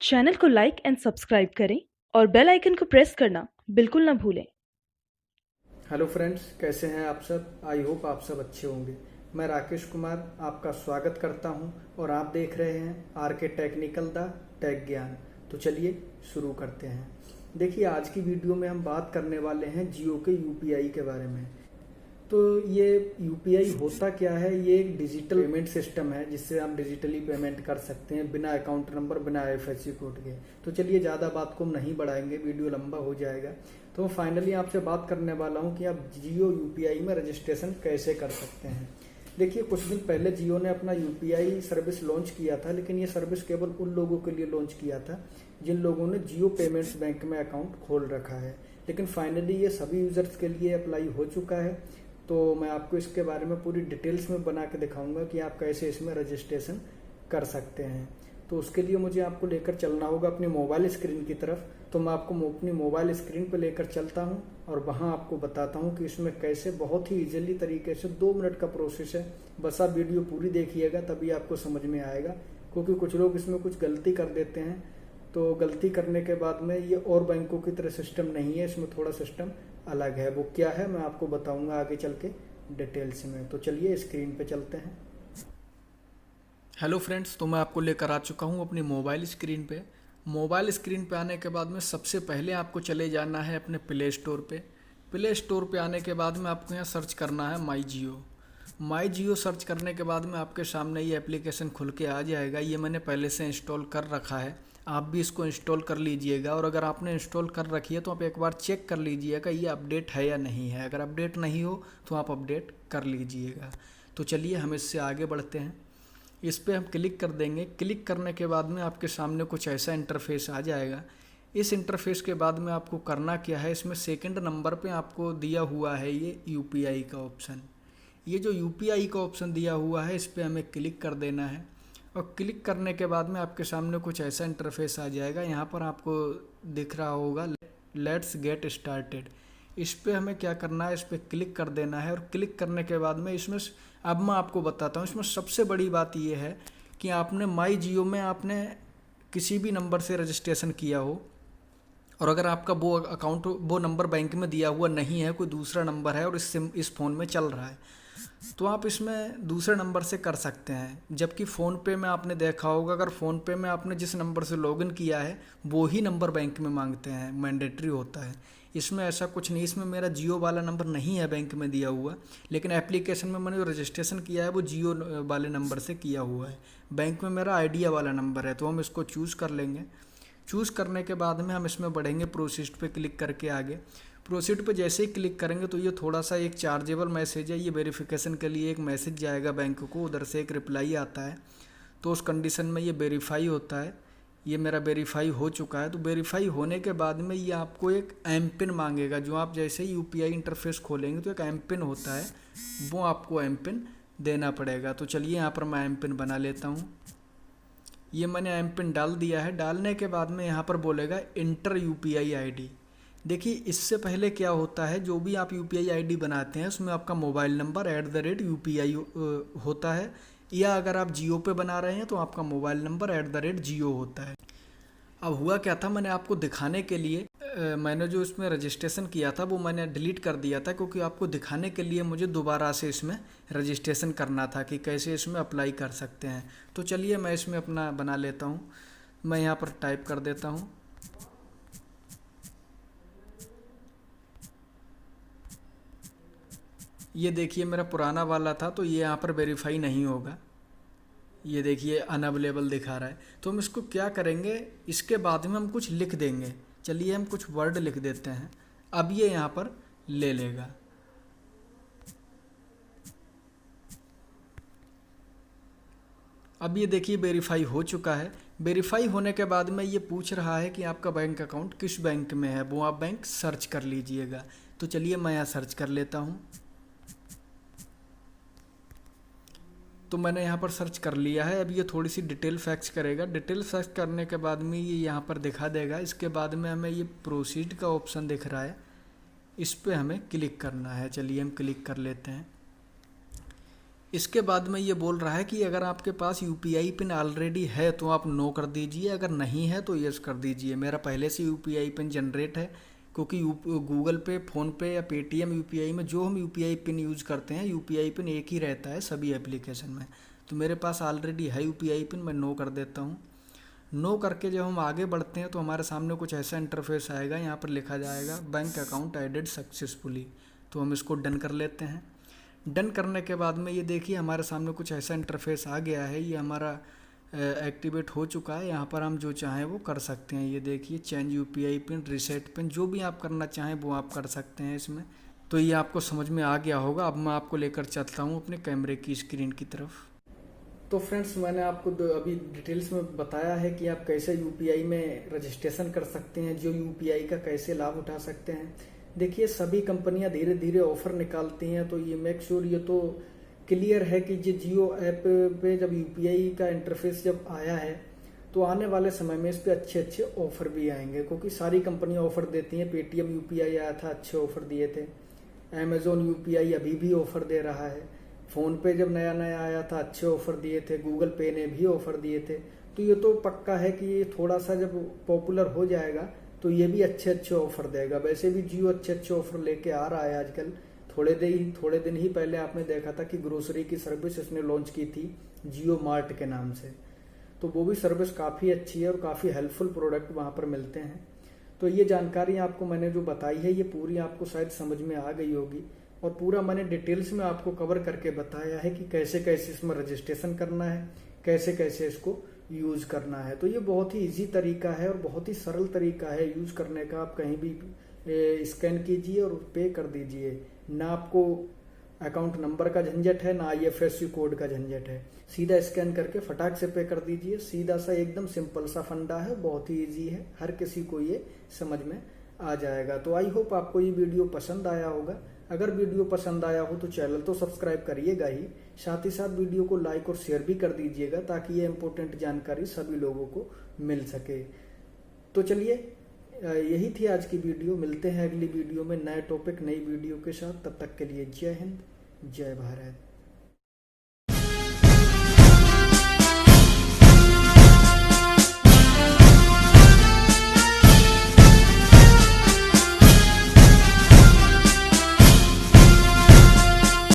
Channel को like and subscribe करें और बेल आइकन को प्रेस करना बिल्कुल ना भूलें। हेलो फ्रेंड्स, कैसे हैं आप सब। आई होप आप सब अच्छे होंगे। मैं राकेश कुमार आपका स्वागत करता हूं और आप देख रहे हैं आर के टेक्निकल द टेक ज्ञान। तो चलिए शुरू करते हैं। देखिए, आज की वीडियो में हम बात करने वाले हैं जियो के यूपीआई के बारे में। तो ये यूपीआई होता क्या है? ये एक डिजिटल पेमेंट सिस्टम है जिससे हम डिजिटली पेमेंट कर सकते हैं बिना अकाउंट नंबर, बिना आईएफएससी कोड के। तो चलिए, ज़्यादा बात को नहीं बढ़ाएंगे, वीडियो लंबा हो जाएगा। तो फाइनली आपसे बात करने वाला हूँ कि आप जियो यूपीआई में रजिस्ट्रेशन कैसे कर सकते हैं। देखिए, कुछ दिन पहले जियो ने अपना यूपीआई सर्विस लॉन्च किया था, लेकिन ये सर्विस केवल उन लोगों के लिए लॉन्च किया था जिन लोगों ने जियो पेमेंट्स बैंक में अकाउंट खोल रखा है। लेकिन फाइनली ये सभी यूजर्स के लिए अप्लाई हो चुका है। तो मैं आपको इसके बारे में पूरी डिटेल्स में बना के दिखाऊंगा कि आप कैसे इसमें रजिस्ट्रेशन कर सकते हैं। तो उसके लिए मुझे आपको लेकर चलना होगा अपनी मोबाइल स्क्रीन की तरफ। तो मैं आपको अपनी मोबाइल स्क्रीन पर लेकर चलता हूं और वहां आपको बताता हूं कि इसमें कैसे बहुत ही इजीली तरीके से 2 मिनट का प्रोसेस है। बस आप वीडियो पूरी देखिएगा, तभी आपको समझ में आएगा, क्योंकि कुछ लोग इसमें कुछ गलती कर देते हैं। तो गलती करने के बाद में ये और बैंकों की तरह सिस्टम नहीं है, इसमें थोड़ा सिस्टम अलग है। वो क्या है मैं आपको बताऊंगा आगे चल के डिटेल्स में। तो चलिए स्क्रीन पे चलते हैं। हेलो फ्रेंड्स, तो मैं आपको लेकर आ चुका हूँ अपनी मोबाइल स्क्रीन पे। मोबाइल स्क्रीन पे आने के बाद में सबसे पहले आपको चले जाना है अपने प्ले स्टोर पे। प्ले स्टोर पे आने के बाद में आपको यहाँ सर्च करना है माई जियो। माई जियो सर्च करने के बाद में आपके सामने ये एप्लीकेशन खुल के आ जाएगा। ये मैंने पहले से इंस्टॉल कर रखा है, आप भी इसको इंस्टॉल कर लीजिएगा। और अगर आपने इंस्टॉल कर रखी है तो आप एक बार चेक कर लीजिएगा ये अपडेट है या नहीं है। अगर अपडेट नहीं हो तो आप अपडेट कर लीजिएगा। तो चलिए हम इससे आगे बढ़ते हैं। इस पर हम क्लिक कर देंगे। क्लिक करने के बाद में आपके सामने कुछ ऐसा इंटरफेस आ जाएगा। इस इंटरफेस के बाद में आपको करना क्या है, इसमें सेकंड नंबर पे आपको दिया हुआ है ये यूपीआई का ऑप्शन। ये जो यूपीआई का ऑप्शन दिया हुआ है इस पर हमें क्लिक कर देना है। और क्लिक करने के बाद में आपके सामने कुछ ऐसा इंटरफेस आ जाएगा। यहाँ पर आपको दिख रहा होगा लेट्स गेट स्टार्टेड। इस पर हमें क्या करना है, इस पर क्लिक कर देना है। और क्लिक करने के बाद में इसमें अब मैं आपको बताता हूँ, इसमें सबसे बड़ी बात ये है कि आपने माई जियो में आपने किसी भी नंबर से रजिस्ट्रेशन किया हो और अगर आपका वो अकाउंट, वो नंबर बैंक में दिया हुआ नहीं है, कोई दूसरा नंबर है और इस फ़ोन में चल रहा है, तो आप इसमें दूसरे नंबर से कर सकते हैं। जबकि फ़ोनपे में आपने देखा होगा, अगर फ़ोनपे में आपने जिस नंबर से लॉगिन किया है वो ही नंबर बैंक में मांगते हैं, मैंडेटरी होता है। इसमें ऐसा कुछ नहीं। इसमें मेरा जियो वाला नंबर नहीं है बैंक में दिया हुआ, लेकिन एप्लीकेशन में मैंने जो रजिस्ट्रेशन किया है वो जियो वाले नंबर से किया हुआ है। बैंक में मेरा आइडिया वाला नंबर है। तो हम इसको चूज़ कर लेंगे। चूज़ करने के बाद में हम इसमें बढ़ेंगे प्रोसीड पे क्लिक करके आगे। प्रोसीड पे जैसे ही क्लिक करेंगे तो ये थोड़ा सा एक चार्जेबल मैसेज है। ये वेरिफिकेशन के लिए एक मैसेज जाएगा बैंक को, उधर से एक रिप्लाई आता है। तो उस कंडीशन में ये वेरीफाई होता है। ये मेरा वेरीफाई हो चुका है। तो वेरीफाई होने के बाद में ये आपको एक एम पिन मांगेगा। जो आप जैसे ही यूपीआई इंटरफेस खोलेंगे तो एक एम पिन होता है, वो आपको एम पिन देना पड़ेगा। तो चलिए यहाँ पर मैं एम पिन बना लेता हूँ। ये मैंने एम पिन डाल दिया है। डालने के बाद में यहाँ पर बोलेगा इंटर यूपीआई आईडी। देखिए, इससे पहले क्या होता है, जो भी आप यूपीआई आईडी बनाते हैं उसमें आपका मोबाइल नंबर @UPI होता है, या अगर आप जियो पे बना रहे हैं तो आपका मोबाइल नंबर @जियो होता है। अब हुआ क्या था, मैंने आपको दिखाने के लिए मैंने जो इसमें रजिस्ट्रेशन किया था वो मैंने डिलीट कर दिया था, क्योंकि आपको दिखाने के लिए मुझे दोबारा से इसमें रजिस्ट्रेशन करना था कि कैसे इसमें अप्लाई कर सकते हैं। तो चलिए मैं इसमें अपना बना लेता हूँ। मैं यहाँ पर टाइप कर देता हूँ ये देखिए मेरा पुराना वाला था, तो ये यहाँ पर वेरीफाई नहीं होगा। ये देखिए अनअवेलेबल दिखा रहा है। तो हम इसको क्या करेंगे, इसके बाद में हम कुछ लिख देंगे। चलिए हम कुछ वर्ड लिख देते हैं। अब ये यहाँ पर ले लेगा। अब ये देखिए वेरीफाई हो चुका है। वेरीफाई होने के बाद में ये पूछ रहा है कि आपका बैंक अकाउंट किस बैंक में है, वो आप बैंक सर्च कर लीजिएगा। तो चलिए मैं यहाँ सर्च कर लेता हूँ। तो मैंने यहाँ पर सर्च कर लिया है। अब ये थोड़ी सी डिटेल फैक्स करेगा। डिटेल फैक्स करने के बाद में ये यहाँ पर दिखा देगा। इसके बाद में हमें ये प्रोसीड का ऑप्शन दिख रहा है, इस पर हमें क्लिक करना है। चलिए हम क्लिक कर लेते हैं। इसके बाद में ये बोल रहा है कि अगर आपके पास यूपीआई पिन ऑलरेडी है तो आप नो कर दीजिए, अगर नहीं है तो यस कर दीजिए। मेरा पहले से यूपीआई पिन जनरेट है, क्योंकि गूगल पे, फ़ोन पे या पेटीएम यूपीआई में जो हम यूपीआई पिन यूज़ करते हैं, यूपीआई पिन एक ही रहता है सभी एप्लीकेशन में। तो मेरे पास ऑलरेडी है यूपीआई पिन, मैं नो कर देता हूँ। नो करके जब हम आगे बढ़ते हैं तो हमारे सामने कुछ ऐसा इंटरफेस आएगा, यहाँ पर लिखा जाएगा बैंक अकाउंट एडेड सक्सेसफुली। तो हम इसको डन कर लेते हैं। डन करने के बाद में ये देखिए हमारे सामने कुछ ऐसा इंटरफेस आ गया है, ये हमारा एक्टिवेट हो चुका है। यहाँ पर हम जो चाहें वो कर सकते हैं। ये देखिए change UPI pin, reset pin, जो भी आप करना चाहें वो आप कर सकते हैं इसमें। तो ये आपको समझ में आ गया होगा। अब मैं आपको लेकर चलता हूँ अपने कैमरे की स्क्रीन की तरफ। तो फ्रेंड्स, मैंने आपको अभी डिटेल्स में बताया है कि आप कैसे यूपीआई में रजिस्ट्रेशन कर सकते हैं, जो यूपीआई का कैसे लाभ उठा सकते हैं। देखिए सभी कंपनियां धीरे धीरे ऑफर निकालती हैं, तो ये मेक श्योर ये तो क्लियर है कि जो जियो ऐप पे जब यूपीआई का इंटरफेस जब आया है तो आने वाले समय में इस पे अच्छे अच्छे ऑफर भी आएंगे, क्योंकि सारी कंपनियां ऑफर देती हैं। पेटीएम यूपीआई आया था, अच्छे ऑफर दिए थे। अमेजोन यूपीआई अभी भी ऑफर दे रहा है। फ़ोन पे जब नया नया आया था अच्छे ऑफर दिए थे। गूगल पे ने भी ऑफर दिए थे। तो ये तो पक्का है कि ये थोड़ा सा जब पॉपुलर हो जाएगा तो ये भी अच्छे अच्छे ऑफर देगा। वैसे भी जियो अच्छे अच्छे ऑफर लेके आ रहा है आजकल। थोड़े दिन ही पहले आपने देखा था कि ग्रोसरी की सर्विस इसने लॉन्च की थी जियो मार्ट के नाम से। तो वो भी सर्विस काफ़ी अच्छी है और काफ़ी हेल्पफुल प्रोडक्ट वहाँ पर मिलते हैं। तो ये जानकारी आपको मैंने जो बताई है ये पूरी आपको शायद समझ में आ गई होगी, और पूरा मैंने डिटेल्स में आपको कवर करके बताया है कि कैसे कैसे इसमें रजिस्ट्रेशन करना है, कैसे कैसे इसको यूज़ करना है। तो ये बहुत ही इजी तरीका है और बहुत ही सरल तरीका है यूज़ करने का। आप कहीं भी स्कैन कीजिए और पे कर दीजिए। ना आपको अकाउंट नंबर का झंझट है, ना आईएफएससी कोड का झंझट है। सीधा स्कैन करके फटाक से पे कर दीजिए। सीधा सा एकदम सिंपल सा फंडा है, बहुत ही इजी है, हर किसी को ये समझ में आ जाएगा। तो आई होप आपको ये वीडियो पसंद आया होगा। अगर वीडियो पसंद आया हो तो चैनल तो सब्सक्राइब करिएगा ही, साथ ही साथ वीडियो को लाइक और शेयर भी कर दीजिएगा, ताकि ये इम्पोर्टेंट जानकारी सभी लोगों को मिल सके। तो चलिए, यही थी आज की वीडियो। मिलते हैं अगली वीडियो में नए टॉपिक, नई वीडियो के साथ। तब तक के लिए जय हिंद, जय भारत।